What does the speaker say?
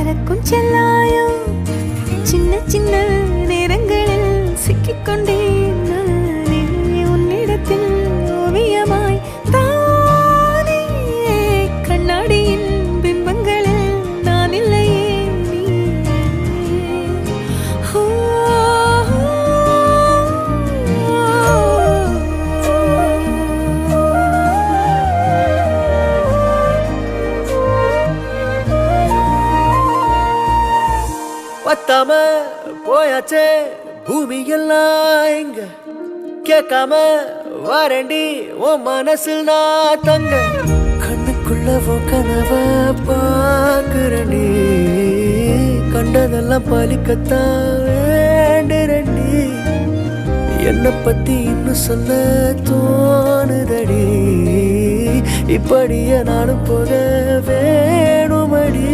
பறக்கும் செல்லாயம் சின்ன சின்ன நேரங்களில் சிக்கிக்கொண்டேன் நானே உன்னிடத்தில் ஓவியமாய் தானே கண்ணாடியின் பிம்பங்களில் நான் இல்லையே நீ பத்தாம போயாச்சே பூமி எல்லாம் எங்க கேட்காம வாரண்டி உன் மனசில் நான் தங்க கண்ணுக்குள்ள கனவ பாக்குறண்டி கண்டதெல்லாம் பலிக்கத்தான் வேண்டுரண்டி என்னை பத்தி இன்னும் சொல்ல தோணுதடி இப்படியே நானும் போக வேணுமடி